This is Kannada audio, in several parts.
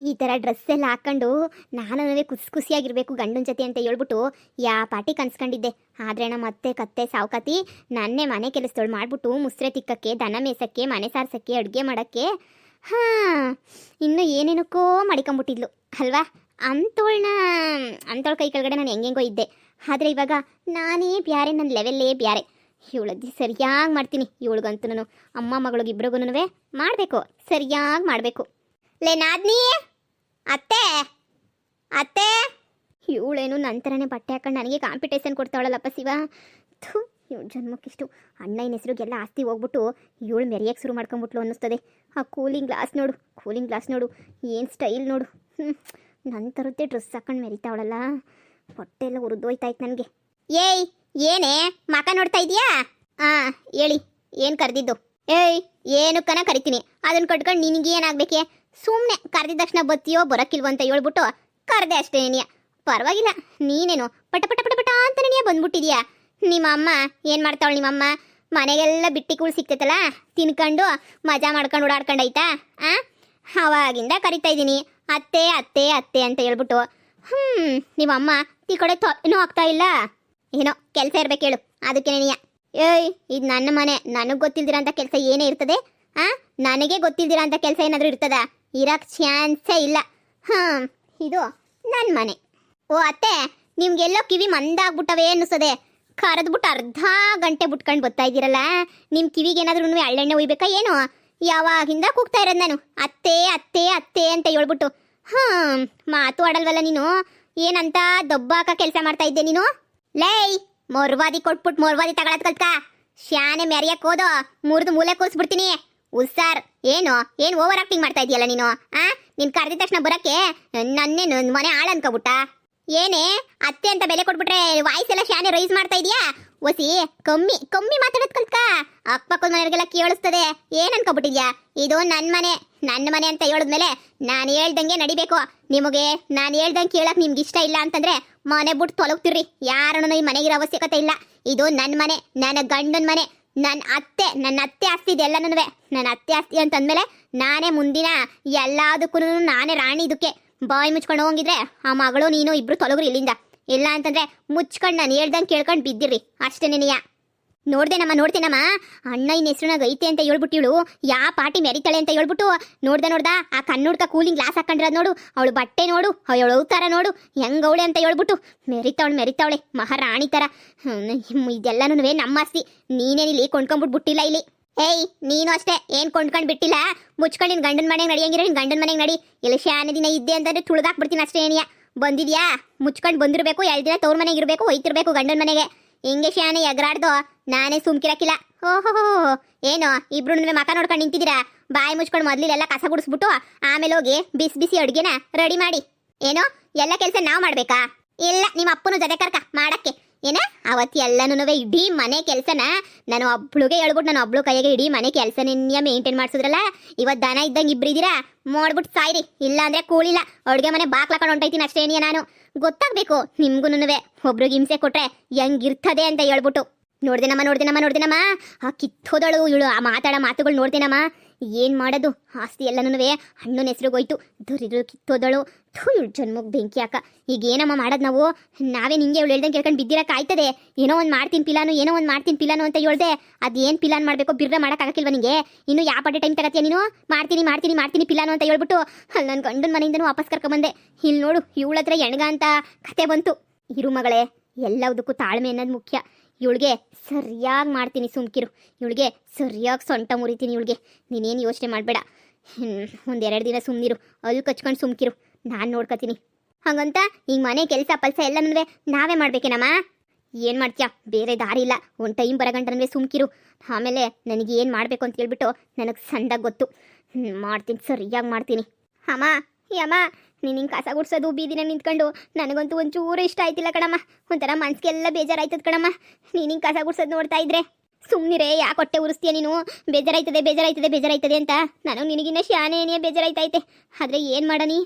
ಈ ಥರ ಡ್ರೆಸ್ ಎಲ್ಲ ಹಾಕೊಂಡು ನಾನು ಖುಷಿಯಾಗಿರ್ಬೇಕು ಗಂಡನ ಜೊತೆ ಅಂತ ಹೇಳ್ಬಿಟ್ಟು ಯಾ ಪಾಟಿ ಕನ್ಸ್ಕೊಂಡಿದ್ದೆ. ಆದರೆ ನಮ್ಮ ಅತ್ತೆ ಕತ್ತೆ ಸಾವ್ಕಾತಿ ನನ್ನೇ ಮನೆ ಕೆಲಸದೊಳು ಮಾಡಿಬಿಟ್ಟು ಮುಸ್ರೆ ತಿಕ್ಕಕ್ಕೆ, ದನ ಮೇಸಕ್ಕೆ, ಮನೆ ಸಾರ್ಸಕ್ಕೆ, ಅಡುಗೆ ಮಾಡೋಕ್ಕೆ ಇನ್ನೂ ಏನೇನಕ್ಕೋ ಮಡಿಕೊಂಬಿಟ್ಟಿದ್ಲು ಅಲ್ವಾ. ಅಂಥವಳ ಕೈ ಕೆಳಗಡೆ ನಾನು ಹೆಂಗೆಂಗೋ ಇದ್ದೆ. ಆದರೆ ಇವಾಗ ನಾನೇ ಬ್ಯಾರೆ, ನನ್ನ ಲೆವೆಲ್ಲೇ ಬ್ಯಾರೆ. ಇವಳದ್ದು ಸರಿಯಾಗಿ ಮಾಡ್ತೀನಿ. ಇವಳಿಗಂತೂ ನಾನು ಅಮ್ಮ ಮಗಳಿಗಿಬ್ರಿಗೂ ಮಾಡಬೇಕು, ಸರಿಯಾಗಿ ಮಾಡಬೇಕು. ಲೇ ನಾದ್ನಿ, ಅತ್ತೆ ಅತ್ತೆ. ಇವಳೇನು ನಂತರನೇ ಬಟ್ಟೆ ಹಾಕೊಂಡು ನನಗೆ ಕಾಂಪಿಟೇಷನ್ ಕೊಡ್ತಾವಳಲ್ಲಪ್ಪ ಶಿವ. ಥೂ, ಇವಳು ಜನ್ಮಕ್ಕಿಷ್ಟು ಅಣ್ಣನ ಹೆಸರಿಗೆಲ್ಲ ಆಸ್ತಿ ಹೋಗ್ಬಿಟ್ಟು ಇವಳು ಮೆರೆಯಕ್ಕೆ ಶುರು ಮಾಡ್ಕೊಂಬಿಟ್ಲು ಅನ್ನಿಸ್ತದೆ. ಆ ಕೂಲಿಂಗ್ ಗ್ಲಾಸ್ ನೋಡು ಏನು ಸ್ಟೈಲ್ ನೋಡು. ನಂತರದ್ದೇ ಡ್ರೆಸ್ ಹಾಕೊಂಡು ಮೆರಿತಾವಳಲ್ಲ, ಹೊಟ್ಟೆ ಎಲ್ಲ ಉರಿದೋಯ್ತಾಯ್ತು ನನಗೆ. ಏಯ್, ಏನೇ ಮಕ ನೋಡ್ತಾ ಇದೀಯಾ? ಹೇಳಿ, ಏನು ಕರೆದಿದ್ದು? ಏಯ್, ಏನಕ್ಕನ ಕರಿತೀನಿ, ಅದನ್ನು ಕಟ್ಕೊಂಡು ನಿನಗೆ ಏನಾಗಬೇಕೆ? ಸುಮ್ಮನೆ ಕರೆದಿದ ತಕ್ಷಣ ಬತ್ತೀಯೋ ಬರೋಕ್ಕಿಲ್ವೋ ಅಂತ ಹೇಳ್ಬಿಟ್ಟು ಕರೆದೆ ಅಷ್ಟೇ. ನೀನಿಯ ಪರವಾಗಿಲ್ಲ, ನೀನೇನು ಪಟ ಪಟ ಪಟ ಪಟ ಅಂತ ನೀ ಬಂದ್ಬಿಟ್ಟಿದ್ಯಾ. ನಿಮ್ಮ ಅಮ್ಮ ಏನು ಮಾಡ್ತಾವಳು? ನಿಮ್ಮಮ್ಮ ಮನೆಗೆಲ್ಲ ಬಿಟ್ಟಿ ಕೂಳು ಸಿಕ್ತೈತಲ್ಲ, ತಿನ್ಕೊಂಡು ಮಜಾ ಮಾಡ್ಕೊಂಡು ಓಡಾಡ್ಕೊಂಡೈತಾ? ಅವಾಗಿಂದ ಕರಿತಾ ಇದ್ದೀನಿ ಅತ್ತೆ ಅತ್ತೆ ಅತ್ತೆ ಅಂತ ಹೇಳ್ಬಿಟ್ಟು. ನಿಮ್ಮಮ್ಮ ಈ ಕಡೆ ಏನೂ ಆಗ್ತಾ ಇಲ್ಲ. ಏನೋ ಕೆಲಸ ಇರ್ಬೇಕು ಹೇಳು, ಅದಕ್ಕೆ ನೀಯ. ಏಯ್, ಇದು ನನ್ನ ಮನೆ, ನನಗೆ ಗೊತ್ತಿಲ್ದಿರ ಅಂತ ಕೆಲಸ ಏನೇ ಇರ್ತದೆ? ನನಗೆ ಗೊತ್ತಿಲ್ದಿರ ಅಂತ ಕೆಲಸ ಏನಾದರೂ ಇರ್ತದ? ಇರಕ್ಕೆ ಚಾನ್ಸೇ ಇಲ್ಲ. ಇದು ನನ್ನ ಮನೆ. ಓ ಅತ್ತೆ, ನಿಮ್ಗೆಲ್ಲೋ ಕಿವಿ ಮಂದಾಗ್ಬಿಟ್ಟವೇ ಅನ್ನಿಸ್ತದೆ. ಕರೆದ್ಬಿಟ್ಟು ಅರ್ಧ ಗಂಟೆ ಬಿಟ್ಕೊಂಡು ಬರ್ತಾ ಇದ್ದೀರಲ್ಲ, ನಿಮ್ಮ ಕಿವಿಗೆ ಏನಾದ್ರೂ ಎಳ್ಳೆಣ್ಣೆ ಒಯ್ಬೇಕಾ ಏನು? ಯಾವಾಗಿಂದ ಕೂಗ್ತಾ ಇರೋದು ನಾನು ಅತ್ತೆ ಅತ್ತೆ ಅತ್ತೆ ಅಂತ ಹೇಳ್ಬಿಟ್ಟು. ಮಾತು ಆಡಲ್ವಲ್ಲ ನೀನು. ಏನಂತ ದಬ್ಬಾಕ ಕೆಲಸ ಮಾಡ್ತಾ ಇದ್ದೆ ನೀನು? ಲೇಯ್, ಮೊರ್ವಾದಿ ಕೊಟ್ಬಿಟ್ಟು ಮೊರ್ವಾದಿ ತಗೊಳತ್ ಕಲ್ತ್ಕ. ಶಾನೆ ಮೆರಿಯಕ್ಕೆ ಹೋದೋ ಮುರಿದು ಮೂಲೆ ಕೂರಿಸ್ಬಿಡ್ತೀನಿ. ಉಸ್ಸಾರ್, ಏನು ಓವರ್ ಆಕ್ಟಿಂಗ್ ಮಾಡ್ತಾ ಇದೆಯಲ್ಲ ನೀನು? ನೀನು ಕರೆದಿದ ತಕ್ಷಣ ಬರೋಕ್ಕೆ ನನ್ನೇನು ಮನೆ ಆಳ ಅನ್ಕೋಬಿಟ್ಟ? ಏನೇ ಅತ್ತೆ ಅಂತ ಬೆಲೆ ಕೊಟ್ಬಿಟ್ರೆ ವಾಯ್ಸ್ ಎಲ್ಲ ಶಾನೆ ರೈಸ್ ಮಾಡ್ತಾ ಇದೀಯಾ? ಒಸಿ ಕಮ್ಮಿ ಮಾತಾಡೋದ್ ಕಲ್ತ್ಕ. ಅಕ್ಕಪಕ್ಕದ ಮನೆಯವರಿಗೆಲ್ಲ ಕೇಳಿಸ್ತದೆ. ಏನ್ ಅನ್ಕೋಬಿಟ್ಟಿದ್ಯಾ? ಇದು ನನ್ನ ಮನೆ ಅಂತ ಹೇಳಿದ್ಮೇಲೆ ನಾನು ಹೇಳ್ದಂಗೆ ನಡಿಬೇಕು. ನಿಮಗೆ ನಾನು ಹೇಳ್ದಂಗೆ ಕೇಳಕ್ ನಿಮ್ಗೆ ಇಷ್ಟ ಇಲ್ಲ ಅಂತಂದ್ರೆ ಮನೆ ಬಿಟ್ಟು ತೊಲಗ್ತಿರ್ರಿ. ಯಾರನ್ನು ಈ ಮನೆಗಿರೋ ಅವಶ್ಯಕತೆ ಇಲ್ಲ. ಇದು ನನ್ನ ಮನೆ, ನನ್ನ ಗಂಡನ ಮನೆ, ನನ್ನ ಅತ್ತೆ ಆಸ್ತಿ ಇದೆಲ್ಲನೂ ನನ್ನ ಅತ್ತೆ ಆಸ್ತಿ ಅಂತಂದ್ಮೇಲೆ ನಾನೇ ಮುಂದಿನ ಎಲ್ಲದಕ್ಕೂ ನಾನೇ ರಾಣಿ. ಇದಕ್ಕೆ ಬಾಯಿ ಮುಚ್ಕೊಂಡು ಹೋಗಿದ್ರೆ ಆ ಮಗಳು ನೀನು ಇಬ್ರು ತೊಲಗ್ರಿ ಇಲ್ಲಿಂದ. ಇಲ್ಲ ಅಂತಂದ್ರೆ ಮುಚ್ಕೊಂಡು ನಾನು ಹೇಳ್ದಂಗೆ ಕೇಳ್ಕೊಂಡು ಬಿದ್ದಿರ್ರಿ ಅಷ್ಟೇ. ನೀನಿಯ ನೋಡ್ದೇನಮ್ಮ ಅಣ್ಣನ ಹೆಸರುನಾಗ ಐತೆ ಅಂತ ಹೇಳ್ಬಿಟ್ಟಿವಳು ಯಾ ಪಾಟಿ ಮೆರಿತಾಳೆ ಅಂತ ಹೇಳ್ಬಿಟ್ಟು ನೋಡ್ದ ಆ ಕಣ್ಣುಡ್ಕ ಕೂಲಿಂಗ್ ಗ್ಲಾಸ್ ಹಾಕೊಂಡಿರೋದು ನೋಡು, ಅವಳು ಬಟ್ಟೆ ನೋಡು, ಅವಳು ಅವತಾರ ನೋಡು ಹೆಂಗವಳೆ ಅಂತ ಹೇಳ್ಬಿಟ್ಟು ಮೆರಿತಾವಳೆ ಮಹಾರಾಣಿ ಥರ. ಇದೆಲ್ಲನೂ ನಮ್ಮ ಆಸ್ತಿ. ನೀನೇನಿಲ್ಲಿ ಕೊಂಡ್ಕೊಂಡ್ಬಿಟ್ಬಿಟ್ಟಿಲ್ಲ ಇಲ್ಲಿ. ಏಯ್, ನೀನು ಅಷ್ಟೇ ಏನು ಕೊಂಡ್ಕೊಂಡು ಬಿಟ್ಟಿಲ್ಲ. ಮುಚ್ಕೊಂಡು ನಿನ್ನ ಗಂಡನ ಮನೆಗೆ ನಡಿಯಂಗಿರೋ ನಿನ್ನ ಗಂಡನ ಮನೆಗೆ ನಡಿ. ಇಲ್ಲ ಶಾನೆ ದಿನ ಇದ್ದೆ ಅಂತಂದ್ರೆ ತುಳಿದಾಕ್ಬಿಡ್ತೀನಿ ಅಷ್ಟೇ. ಏನಿಯ ಬಂದಿದ್ಯಾ ಮುಚ್ಕೊಂಡು ಬಂದಿರಬೇಕು. 2 ದಿನ ತವ್ರ ಮನೆಗೆ ಇರಬೇಕು, ಒಯ್ತಿರ್ಬೇಕು ಗಂಡನ ಮನೆಗೆ. ಹಿಂಗೆ ಶಾನೆ ಎಗರಾಡ್ದು ನಾನೇ ಸುಮ್ಕಿರಕ್ಕಿಲ್ಲ. ಓಹೋ, ಏನೋ ಇಬ್ರು ಮಕ ನೋಡ್ಕೊಂಡು ನಿಂತಿದ್ದೀರಾ? ಬಾಯಿ ಮುಚ್ಕೊಂಡು ಮೊದಲಿಲ್ಲ ಕಸ ಗುಡಿಸ್ಬಿಟ್ಟು ಆಮೇಲೆ ಹೋಗಿ ಬಿಸಿ ಅಡುಗೆನ ರೆಡಿ ಮಾಡಿ. ಏನೋ ಎಲ್ಲ ಕೆಲಸ ನಾವು ಮಾಡ್ಬೇಕಾ? ಇಲ್ಲ, ನಿಮ್ಮ ಅಪ್ಪನ ಜೊತೆ ಕರ್ಕ ಮಾಡಕ್ಕೆ. ಏನ ಅವತ್ತು ಎಲ್ಲನೂ ಇಡೀ ಮನೆ ಕೆಲಸನ ನಾನು ಒಬ್ಳಿಗೆ ಹೇಳ್ಬಿಟ್ಟು ನಾನು ಒಬ್ಳು ಕೈಯಾಗೆ ಇಡೀ ಮನೆ ಕೆಲಸ ನಿನ್ನೆ ಮೇಂಟೈನ್ ಮಾಡಿಸಿದ್ರಲ್ಲ. ಇವತ್ತು ದನ ಇದ್ದಂಗೆ ಇಬ್ಬರಿದ್ದೀರಾ, ಮಾಡ್ಬಿಟ್ಟು ಸಾಯ್ರಿ. ಇಲ್ಲ ಅಂದ್ರೆ ಕೂಳಿಲ್ಲ, ಅಡುಗೆ ಮನೆ ಬಾಕ್ಲಾಕೊಂಡು ಹೊಂಟೈತೀನಿ ಅಷ್ಟೇ. ನಾನು ಗೊತ್ತಾಗಬೇಕು ನಿಮ್ಗೂ ಒಬ್ರಿಗೆ ಹಿಂಸೆ ಕೊಟ್ರೆ ಹೆಂಗಿರ್ತದೆ ಅಂತ ಹೇಳ್ಬಿಟ್ಟು. ನೋಡ್ದೇನಮ್ಮ ಆ ಕಿತ್ತೋದಳು ಇವಳು, ಆ ಮಾತುಗಳು ನೋಡ್ದೇನಮ್ಮ. ಏನು ಮಾಡೋದು? ಆಸ್ತಿ ಎಲ್ಲನೂ ಹಣ್ಣನ ಹೆಸ್ರಿಗೋಯ್ತು. ದೊರಿದ್ರು ಕಿತ್ತೋದಳು. ಇವಳು ಜನ್ಮಕ್ಕೆ ಬೆಂಕಿ ಹಾಕ. ಈಗ ಏನಮ್ಮ ಮಾಡೋದು ನಾವು? ನಾವೇ ನಿಂಗೆ ಇವಳು ಹೇಳ್ದಂಗೆ ಕೇಳ್ಕೊಂಡು ಬಿದ್ದಿರಕ್ಕಾಯ್ತದೆ? ಏನೋ ಒಂದು ಮಾಡ್ತೀನಿ ಪಿಲಾನು ಅಂತ ಹೇಳ್ದೆ. ಅದೇನು ಪಿಲಾನ್ ಮಾಡಬೇಕು? ಬಿರ್ರ ಮಾಡೋಕ್ಕಾಗಕ್ಕಿಲ್ವ ನಿಂಗೆ? ಇನ್ನು ಯಾವ ಪಟ್ಟೆ ಟೈಮ್ ತಗತ್ತೀಯ ನೀನು? ಮಾಡ್ತೀನಿ ಪಿಲಾನು ಅಂತ ಹೇಳ್ಬಿಟ್ಟು ಅಲ್ಲಿ ನನ್ನ ಗಂಡನ ಮನೆಯಿಂದನೂ ವಾಪಸ್ ಕರ್ಕೊಂಬಂದೆ. ಇಲ್ಲಿ ನೋಡು, ಇವಳ ಹತ್ರ ಎಣ್ಗ ಅಂತ ಕತೆ ಬಂತು. ಇರು ಮಗಳೇ, ಎಲ್ಲದಕ್ಕೂ ತಾಳ್ಮೆ ಅನ್ನೋದು ಮುಖ್ಯ. ಇವಳಿಗೆ ಸರಿಯಾಗಿ ಮಾಡ್ತೀನಿ, ಸುಮ್ಕಿರು. ಇವಳಿಗೆ ಸರಿಯಾಗಿ ಸೊಂಟ ಮುರಿತೀನಿ. ಇವಳಿಗೆ ನೀನೇನು ಯೋಚನೆ ಮಾಡಬೇಡ. 1-2 ದಿನ ಸುಮ್ಮನಿರು, ಅಲ್ಲಿ ಕಚ್ಕೊಂಡು ಸುಮ್ಕಿರು, ನಾನು ನೋಡ್ಕೊತೀನಿ. ಹಾಗಂತ ಈಗ ಮನೆ ಕೆಲಸ ಪಲ್ಸ ಎಲ್ಲನೂ ನಾವೇ ಮಾಡ್ಬೇಕೇನಮ್ಮ? ಏನು ಮಾಡ್ತೀಯಾ? ಬೇರೆ ದಾರಿ ಇಲ್ಲ. ಒಂದು ಟೈಮ್ ಬರಗಂಟನವೇ ಸುಮ್ಕಿರು. ಆಮೇಲೆ ನನಗೆ ಏನು ಮಾಡಬೇಕು ಅಂತ ಹೇಳ್ಬಿಟ್ಟು ನನಗೆ ಸಂದಾಗ ಗೊತ್ತು. ಮಾಡ್ತೀನಿ, ಸರಿಯಾಗಿ ಮಾಡ್ತೀನಿ. ಯಮ್ಮ ನೀನು ಹಿಂಗೆ ಕಸ ಗುಡ್ಸೋದು ಬೀದಿನ ನಿಂತ್ಕೊಂಡು ನನಗಂತೂ ಒಂಚೂರು ಇಷ್ಟ ಆಯ್ತಿಲ್ಲ ಕಣಮ್ಮ. ಒಂಥರ ಮನ್ಸಿಗೆಲ್ಲ ಬೇಜಾರಾಯ್ತದ ಕಣಮ್ಮ. ನೀನು ಹಿಂಗೆ ಕಸ ಗುಡ್ಸೋದು ನೋಡ್ತಾ ಇದ್ರೆ. ಸುಮ್ಮನಿರೇ, ಯಾಕೆ ಹೊಟ್ಟೆ ಉರಿಸ್ತೀಯ ನೀನು? ಬೇಜಾರಾಯ್ತದೆ ಅಂತ ನಾನು ನಿನಗಿನ್ನ ಶಾನೆ ಬೇಜಾರಾಯ್ತೈತೆ. ಆದರೆ ಏನು ಮಾಡನಿ,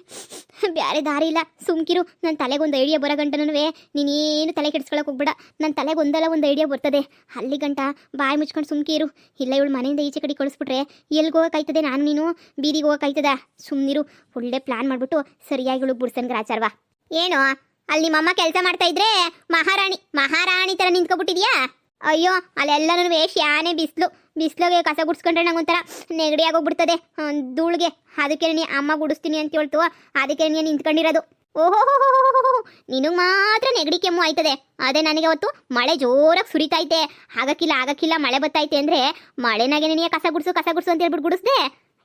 ಬೇರೆ ದಾರಿ ಇಲ್ಲ. ಸುಮ್ಕಿರು. ನನ್ನ ತಲೆಗೊಂದು ಐಡಿಯಾ ಬರೋ ಗಂಟನೂ ನೀನೇನು ತಲೆ ಕೆಡಿಸ್ಕೊಳಕ್ಕೆ ಹೋಗ್ಬೇಡ. ನನ್ನ ತಲೆಗೆ ಒಂದು ಐಡಿಯಾ ಬರ್ತದೆ. ಅಲ್ಲಿ ಗಂಟ ಬಾಯಿ ಮುಚ್ಕೊಂಡು ಸುಮ್ಕಿರು. ಇಲ್ಲ ಇವಳು ಮನೆಯಿಂದ ಈಚೆ ಕಡೆ ಕಳಿಸ್ಬಿಟ್ರೆ ಎಲ್ಲಿಗೆ ಹೋಗೋಕ್ಕಾಯ್ತದೆ? ನಾನು ನೀನು ಬೀದಿಗೆ ಹೋಗೋಕ್ಕಾಯ್ತದ? ಸುಮ್ಮನಿರು. ಒಳ್ಳೆ ಪ್ಲಾನ್ ಮಾಡಿಬಿಟ್ಟು ಸರಿಯಾಗಿ ಇವಳು ಬುಡ್ಸನ್ ಗ್ರಾಚಾರ್ವಾ. ಏನು ಅಲ್ಲಿ ನಿಮ್ಮಮ್ಮ ಕೆಲಸ ಮಾಡ್ತಾ ಇದ್ರೆ ಮಹಾರಾಣಿ ಥರ ನಿಂತ್ಕೊಬಿಟ್ಟಿದ್ಯಾ? ಅಯ್ಯೋ, ಅಲ್ಲೆಲ್ಲನೂ ಶಾನೆ ಬಿಸಿಲಿಗೆ ಕಸ ಗುಡ್ಸ್ಕೊಂಡ್ರೆ ನಂಗೊಂಥರ ನೆಗಡಿ ಆಗೋಗ್ಬಿಡ್ತದೆ ಧೂಳಿಗೆ. ಅದಕ್ಕೆ ನೀ ಅಮ್ಮ ಗುಡಿಸ್ತೀನಿ ಅಂತ ಹೇಳ್ತು, ಅದಕ್ಕೆ ನೀನು ನಿಂತ್ಕೊಂಡಿರೋದು. ಓಹೋ, ನಿನಗೆ ಮಾತ್ರ ನೆಗಡಿ ಕೆಮ್ಮು ಆಯ್ತದೆ. ಅದೇ ನನಗೆ ಅವತ್ತು ಮಳೆ ಜೋರಾಗಿ ಸುರಿತೈತೆ. ಆಗಕ್ಕಿಲ್ಲ ಮಳೆ ಬತ್ತೈತೆ ಅಂದರೆ ಮಳೆನಾಗೆ ನಿನಗೆ ಕಸ ಗುಡ್ಸು ಅಂತ ಹೇಳ್ಬಿಟ್ಟು ಗುಡಿಸ್ದೆ.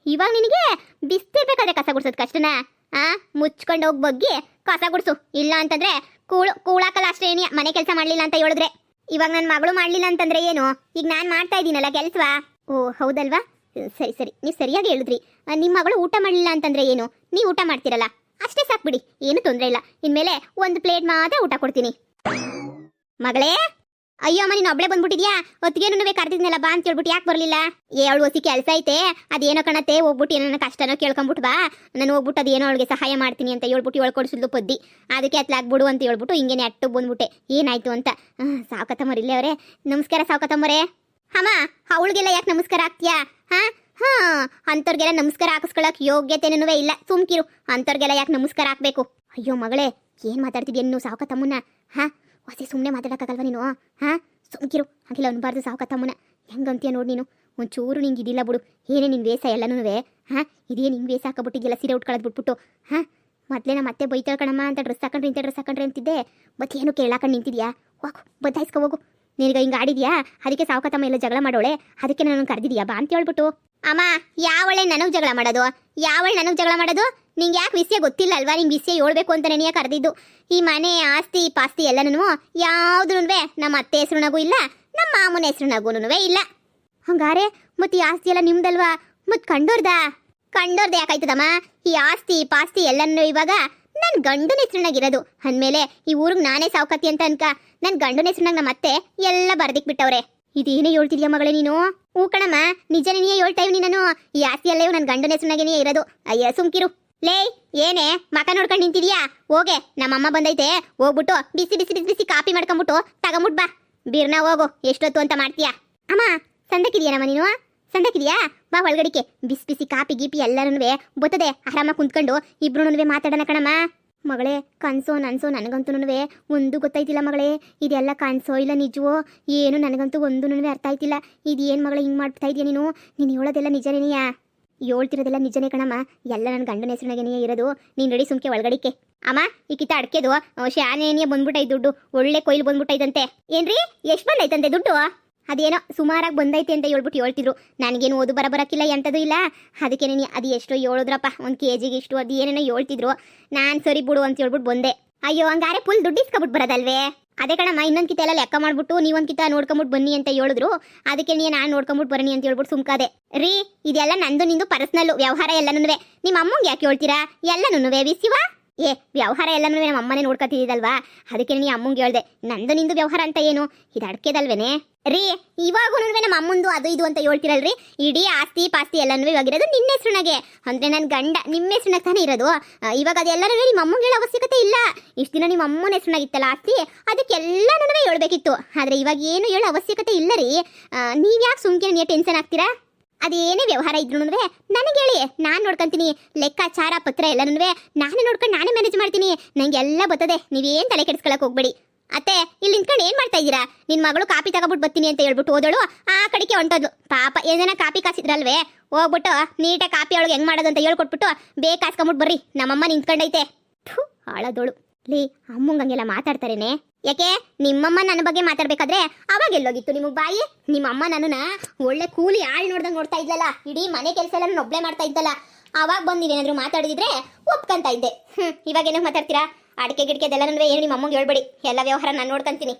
ಇವಾಗ ನಿನಗೆ ಬಿಸ್ತಿರ್ಬೇಕಾದ್ರೆ ಕಸ ಗುಡ್ಸೋದು ಕಷ್ಟನಾ? ಮುಚ್ಕೊಂಡು ಹೋಗಿ ಬಗ್ಗಿ ಕಸ ಗುಡ್ಸು. ಇಲ್ಲ ಅಂತಂದ್ರೆ ಕೂಳಾಕಲ್ಲ ಅಷ್ಟೇ. ಏನಿಯ ಮನೆ ಕೆಲಸ ಮಾಡಲಿಲ್ಲ ಅಂತ ಹೇಳಿದ್ರೆ. ಇವಾಗ ನನ್ನ ಮಗಳು ಮಾಡಲಿಲ್ಲ ಅಂತಂದ್ರೆ ಏನು? ಈಗ ನಾನು ಮಾಡ್ತಾ ಇದ್ದೀನಲ್ಲ ಕೆಲಸವಾ? ಓ ಹೌದಲ್ವಾ? ಸರಿ, ನೀವು ಸರಿಯಾಗಿ ಹೇಳಿದ್ರಿ. ನಿಮ್ಮ ಮಗಳು ಊಟ ಮಾಡಲಿಲ್ಲ ಅಂತಂದ್ರೆ ಏನು? ನೀವು ಊಟ ಮಾಡ್ತೀರಲ್ಲ, ಅಷ್ಟೇ ಸಾಕು ಬಿಡಿ, ಏನು ತೊಂದರೆ ಇಲ್ಲ. ಇನ್ಮೇಲೆ ಒಂದು ಪ್ಲೇಟ್ ಮಾತ್ರ ಊಟ ಕೊಡ್ತೀನಿ. ಮಗಳೇ, ಅಯ್ಯೋ ಅಮ್ಮ, ನೀನು ಒಬ್ಳೆ ಬಂದ್ಬಿಟ್ಟಿದ್ಯಾ? ಹೊತ್ತಿಗೇನು ಕರೆದಿದ್ನಲ್ಲ ಬಾ ಅಂತ ಹೇಳ್ಬಿಟ್ಟು ಯಾಕೆ ಬರಲಿಲ್ಲ? ಅವಳು ಹೊಸಿ ಕೆಲಸ ಐತೆ, ಅದೇನೋ ಕಣತ್ತೆ. ಹೋಗ್ಬಿಟ್ಟು ಏನೋ ಕಷ್ಟನೋ ಕೇಳ್ಕೊಂಬಿಟ್ಟು ಬಾ. ನಾನು ಹೋಗ್ಬಿಟ್ಟು ಅದೇನೋ ಅವಳಿಗೆ ಸಹಾಯ ಮಾಡ್ತೀನಿ ಅಂತ ಹೇಳ್ಬಿಟ್ಟು ಹೇಳ್ಕೊಡ್ಸಿದ್ಲು ಪದ್ದಿ. ಅದಕ್ಕೆ ಅತ್ಲಾಗ್ಬಿಡು ಅಂತ ಹೇಳ್ಬಿಟ್ಟು ಹಿಂಗೇನೆ ಅಟ್ಟು ಬಂದ್ಬಿಟ್ಟೆ. ಏನಾಯ್ತು ಅಂತ. ಸಾವ್ಕತ್ತಮ್ಮರು ಇಲ್ಲೇ ಅವರೇ. ನಮಸ್ಕಾರ ಸಾವ್ಕತ್ತಮ್ಮರೇ. ಅಮ್ಮ, ಅವಳಿಗೆಲ್ಲ ಯಾಕೆ ನಮಸ್ಕಾರ ಆಗ್ತೀಯಾ? ಅಂಥವ್ರಿಗೆಲ್ಲ ನಮಸ್ಕಾರ ಹಾಕಿಸ್ಕೊಳಕ್ ಯೋಗ್ಯತೆನೂ ಇಲ್ಲ. ಸುಮ್ಕಿರು. ಅಂಥವ್ರಿಗೆಲ್ಲ ಯಾಕೆ ನಮಸ್ಕಾರ ಹಾಕ್ಬೇಕು? ಅಯ್ಯೋ ಮಗಳೇ, ಏನು ಮಾತಾಡ್ತಿದ್ಯಾ ನೀನು ಸಾವ್ಕತ್ತಮ್ಮನ? ಹೊಸಿ ಸುಮ್ಮನೆ ಮಾತಾಡೋಕ್ಕಾಗಲ್ವ ನೀನು? ಸುಮ್ಕಿರು. ಹಾಗೆಲ್ಲ ಅನ್ಬಾರ್ದು ಸಾವ್ಕತ್ತಮ್ಮನ. ಹೆಂಗಂತೀಯ ನೋಡಿ ನೀನು. ಒಂಚೂರು ನಿಂಗೆ ಇದಿಲ್ಲ ಬಿಡು. ಏನೇ ನಿನ್ನ ವೇಷ ಎಲ್ಲನೂ ಇದೇ ನಿಂಗೆ ವೇಷ ಹಾಕೋಬಿಟ್ಟಿಗೆಲ್ಲ ಸೀರೆ ಉಟ್ಕೊಳ್ಳೋದು ಬಿಟ್ಬಿಟ್ಟು. ಮೊದಲೇ ಮತ್ತೆ ಬೈತಾಳ ಕಣಮ್ಮ ಅಂತ ಡ್ರೆಸ್ ಹಾಕೊಂಡ್ರೆ ಅಂತಿದ್ದೆ. ಮತ್ತೆ ಏನು ಕೇಳಾಕೊಂಡು ನಿಂತಿದ್ಯಾ? ಹೋಗು, ಬದ್ದಾಯಿಸ್ಕೊ ಹೋಗು. ನಿನಗೆ ಹಿಂಗೆ ಆಡಿದ್ಯಾ? ಅದಕ್ಕೆ ಸಾವ್ಕತ್ತಮ್ಮ ಎಲ್ಲ ಜಗಳ ಮಾಡೋಳೆ. ಅದಕ್ಕೆ ನಾನು ಕರೆದಿದ್ಯಾ ಬಾ ಅಂತ ಹೇಳ್ಬಿಟ್ಟು. ಅಮ್ಮ, ಯಾವಳೆ ನನಗೆ ಜಗಳ ಮಾಡೋದು? ನಿಂಗೆ ಯಾಕೆ ವಿಷಯ ಗೊತ್ತಿಲ್ಲ ಅಲ್ವಾ? ನಿಂಗೆ ವಿಷಯ ಹೇಳ್ಬೇಕು ಅಂತ ನೆನೆಯ ಕರೆದಿದ್ದು. ಈ ಮನೆ ಆಸ್ತಿ ಪಾಸ್ತಿ ಎಲ್ಲನೂ ಯಾವುದೂ ನಮ್ಮ ಅತ್ತೆ ಹೆಸ್ರುನಾಗೂ ಇಲ್ಲ, ನಮ್ಮ ಮಾಮೂನ ಹೆಸ್ರುನಾಗೂ ಇಲ್ಲ. ಹಂಗಾರೆ ಮತ್ತೆ ಈ ಆಸ್ತಿ ಎಲ್ಲ ನಿಮ್ದಲ್ವಾ? ಮತ್ತೆ ಕಂಡೋರ್ದ ಯಾಕಾಯ್ತದಮ್ಮ? ಈ ಆಸ್ತಿ ಪಾಸ್ತಿ ಎಲ್ಲನೂ ಇವಾಗ ನನ್ನ ಗಂಡನ ಹೆಸ್ರುನಾಗಿರೋದು ಅಂದಮೇಲೆ ಈ ಊರಿಗೆ ನಾನೇ ಸಾವ್ಕತ್ತಿ ಅಂತ ಅನ್ಕ ನನ್ನ ಗಂಡನ ಹೆಸ್ರುನಾಗ ನಮ್ಮ ಅತ್ತೆ ಎಲ್ಲ ಬರ್ದಿಕ್ ಬಿಟ್ಟವ್ರೆ. ಇದೇನೇ ಹೇಳ್ತಿದ್ಯಾ ಮಗಳೇ ನೀನು? ಹೂ ಕಣಮ್ಮ, ನಿಜನೇ ಹೇಳ್ತಾ ಇವ್ನಿ ನಾನು. ಈ ಆಸ್ತಿ ಎಲ್ಲ ನನ್ನ ಗಂಡನ ಹೆಸ್ರುನಾಗೇನೇ ಇರೋದು. ಅಯ್ಯ ಸುಮ್ಕಿರು. ಲೇ, ಏನೇ ಮಕ ನೋಡ್ಕೊಂಡು ನಿಂತಿದ್ಯಾ? ಹೋಗೆ, ನಮ್ಮಮ್ಮ ಬಂದೈತೆ. ಹೋಗ್ಬಿಟ್ಟು ಬಿಸಿ ಕಾಪಿ ಮಾಡ್ಕೊಂಬಿಟ್ಟು ತಗೊಂಬಿಟ್ ಬಾ. ಬೀರ್ನ ಹೋಗು. ಎಷ್ಟೊತ್ತು ಅಂತ ಮಾಡ್ತೀಯಾ? ಅಮ್ಮ, ಸಂದಕ್ಕಿದ್ಯಾನಮ್ಮ ನೀನು? ಸಂದಕ್ಕಿದ್ಯಾ? ಬಾ ಒಳಗಡಿಕೆ. ಬಿಸಿ ಕಾಪಿ ಗೀಪಿ ಎಲ್ಲನೂ ಬರ್ತದೆ. ಆರಾಮಾಗಿ ಕುಂತ್ಕೊಂಡು ಇಬ್ರು ಮಾತಾಡೋಣ ಕಣಮ್ಮ. ಮಗಳೇ, ಕನ್ಸೋ ನನ್ಸೋ ನನಗಂತೂ ಒಂದು ಗೊತ್ತಾಯ್ತಿಲ್ಲ ಮಗಳೇ. ಇದೆಲ್ಲ ಕನ್ಸೋ ಇಲ್ಲ ನಿಜವೋ ಏನು ನನಗಂತೂ ಒಂದೂ ಅರ್ಥ ಆಯ್ತಿಲ್ಲ. ಇದೇನು ಮಗಳೇ ಹಿಂಗೆ ಮಾಡ್ತಾ ಇದೆಯಾ ನೀನು ಹೇಳೋದೆಲ್ಲ ನಿಜನೇನೆಯಾ? ಹೇಳ್ತಿರೋದೆಲ್ಲ ನಿಜನೇ ಕಣಮ್ಮ. ಎಲ್ಲ ನನ್ನ ಗಂಡನ ಹೆಸರಿನಾಗೇನೇ ಇರೋದು. ನೀನು ರೆಡಿ ಸುಮ್ಕೆ ಒಳಗಡಿಕೆ. ಅಮ್ಮ, ಈ ಕಿತ್ತ ಅಡ್ಕೆದು ಶಾನೇನಿಯ ಬಂದ್ಬಿಟ್ಟೈತೆ ದುಡ್ಡು. ಒಳ್ಳೆ ಕೊಯ್ಲು ಬಂದ್ಬಿಟ್ಟೈತಂತೆ. ಏನ್ರಿ, ಎಷ್ಟು ಬಂದೈತಂತೆ ದುಡ್ಡು? ಅದೇನೋ ಸುಮಾರಾಗಿ ಬಂದೈತೆ ಅಂತ ಹೇಳ್ತಿದ್ರು. ನನಗೇನು ಓದು ಬರಕ್ಕಿಲ್ಲ, ಎಂಥದ್ದು ಇಲ್ಲ. ಅದಕ್ಕೆ ಅದು ಎಷ್ಟೋ ಹೇಳಿದ್ರಪ್ಪ, 1 kg ಇಷ್ಟು ಅದು ಏನೇನೋ ಹೇಳ್ತಿದ್ರು. ನಾನು ಸರಿ ಬಿಡು ಅಂತ ಹೇಳ್ಬಿಟ್ಟು ಬಂದೆ. ಅಯ್ಯೋ, ಹಂಗಾರೆ ಫುಲ್ ದುಡ್ಡು ಇಸ್ಕೊಬಿಟ್ಟು ಬರೋದಲ್ವೇ? ಅದೇ ಕಣಮ್ಮ, ಇನ್ನೊಂದು ಕಿತ್ತ ಎಲ್ಲ ಲೆಕ್ಕ ಮಾಡ್ಬಿಟ್ಟು ನೀವೊಂದು ಕಿತ್ತ ನೋಡ್ಕೊಂಬಿಟ್ಟು ಬನ್ನಿ ಅಂತ ಹೇಳಿದ್ರು. ಅದಕ್ಕೆ ನಾನು ನೋಡ್ಕೊಂಬಿಟ್ಟು ಬನ್ನಿ ಅಂತ ಹೇಳ್ಬಿಟ್ಟು ಸುಮ್ಕಾದೆ. ರೀ, ಇದೆಲ್ಲ ನಂದು ನಿಂದು ಪರ್ಸ್ನಲ್ಲು ವ್ಯವಹಾರ ಎಲ್ಲನೂ. ನಿಮ್ಮ ಅಮ್ಮಂಗೆ ಯಾಕೆ ಹೇಳ್ತೀರಾ? ಎಲ್ಲನೂ ವಿಸಿವಾ? ವ್ಯವಹಾರ ಎಲ್ಲನೂ ನಮ್ಮ ಅಮ್ಮನೇ ನೋಡ್ಕೊತಿದ್ದಲ್ವಾ? ಅದಕ್ಕೆ ನೀ ಅಮ್ಮಂಗೆ ಹೇಳ್ದೆ. ನಂದು ನಿಂದು ವ್ಯವಹಾರ ಅಂತ ಏನು? ಇದು ಅಡ್ಕೆದಲ್ವೇನೆ? ರೀ, ಇವಾಗೂ ನಮ್ಮ ಅಮ್ಮಂದು ಅದು ಇದು ಅಂತ ಹೇಳ್ತಿರಲ್ರಿ. ಇಡೀ ಆಸ್ತಿ ಪಾಸ್ತಿ ಎಲ್ಲನೂ ಇವಾಗಿರೋದು ನಿನ್ನ ಹೆಸ್ರುನಾಗೆ. ಅಂದ್ರೆ ನನ್ನ ಗಂಡ ನಿಮ್ಮ ಹೆಸ್ರುನಾಗ ತಾನೇ ಇರೋದು. ಇವಾಗ ಅದೆಲ್ಲನೂ ನಿಮ್ಮ ಅಮ್ಮಂಗೆ ಹೇಳೋ ಅವಶ್ಯಕತೆ ಇಲ್ಲ. ಇಷ್ಟು ದಿನ ನಿಮ್ಮ ಅಮ್ಮನ ಹೆಸ್ರುನಾಗಿತ್ತಲ್ಲ ಆಸ್ತಿ, ಅದಕ್ಕೆಲ್ಲನೂ ಹೇಳ್ಬೇಕಿತ್ತು. ಆದರೆ ಇವಾಗ ಏನು ಹೇಳೋ ಅವಶ್ಯಕತೆ ಇಲ್ಲ ರೀ. ನೀವು ಯಾಕೆ ಸುಮ್ಕೆ ನೀವು ಟೆನ್ಷನ್ ಆಗ್ತೀರಾ? ಅದೇನೇ ವ್ಯವಹಾರ ಇದ್ರು ನನಗೆ ಹೇಳಿ, ನಾನು ನೋಡ್ಕೊಂತೀನಿ. ಲೆಕ್ಕಾಚಾರ ಪತ್ರ ಎಲ್ಲನೂ ನಾನೇ ನೋಡ್ಕೊಂಡು ನಾನೇ ಮ್ಯಾನೇಜ್ ಮಾಡ್ತೀನಿ. ನನಗೆ ಎಲ್ಲ ಬರ್ತದೆ. ನೀವೇನು ತಲೆ ಕೆಡಿಸ್ಕೊಳಕ್ಕೆ ಹೋಗ್ಬೇಡಿ. ಅತ್ತೆ, ಇಲ್ಲಿ ನಿಂತ್ಕೊಂಡು ಏನು ಮಾಡ್ತಾ ಇದ್ದೀರಾ? ನಿನ್ನ ಮಗಳು ಕಾಪಿ ತಗೊಬಿಟ್ಟು ಬರ್ತೀನಿ ಅಂತ ಹೇಳ್ಬಿಟ್ಟು ಹೋದಳು. ಆ ಕಡೆಗೆ ಹೊಂಟೋದ್ಲು. ಪಾಪ ಏನೇನ ಕಾಪಿ ಕಾಸಿದ್ರಲ್ವೇ, ಹೋಗ್ಬಿಟ್ಟು ನೀಟಾಗಿ ಕಾಪಿ ಒಳಗೆ ಹೆಂಗೆ ಮಾಡೋದು ಅಂತ ಹೇಳ್ಕೊಟ್ಬಿಟ್ಟು ಬೇಗ ಕಾಸ್ಕೊಂಬಿಟ್ಟು ಬರ್ರಿ. ನಮ್ಮಮ್ಮ ನಿಂತ್ಕೊಂಡೈತೆ. ಹಾಳದೋಳು. ಲೇ, ಅಮ್ಮಂಗೆ ಹಂಗೆಲ್ಲ ಮಾತಾಡ್ತಾರೇನೆ? ಯಾಕೆ ನಿಮ್ಮಮ್ಮ ನನ್ನ ಬಗ್ಗೆ ಮಾತಾಡ್ಬೇಕಾದ್ರೆ ಅವಾಗ ಎಲ್ಲೋಗಿತ್ತು ನಿಮಗೆ ಬಾಯಿ? ನಿಮ್ಮಮ್ಮ ನನ್ನನ್ನ ಒಳ್ಳೆ ಕೂಲಿ ಆಳ್ ನೋಡ್ದಂಗೆ ನೋಡ್ತಾ ಇದ್ಲಲ್ಲ. ಇಡೀ ಮನೆ ಕೆಲಸ ಎಲ್ಲ ಒಬ್ಳೆ ಮಾಡ್ತಾ ಇದ್ದಲ್ಲ. ಅವಾಗ ಬಂದು ನೀವೇನಾದ್ರು ಮಾತಾಡಿದ್ರೆ ಒಪ್ಕೊಂತ ಇದ್ದೆ. ಇವಾಗ ಏನೋ ಮಾತಾಡ್ತೀರಾ? ಅಡಿಕೆ ಗಿಡಕೆದೆಲ್ಲ ಏನು ನಿಮ್ಮ ಅಮ್ಮಂಗೆ ಹೇಳ್ಬೇಡಿ. ಎಲ್ಲ ವ್ಯವಹಾರ ನಾನು ನೋಡ್ಕೊಂತೀನಿ.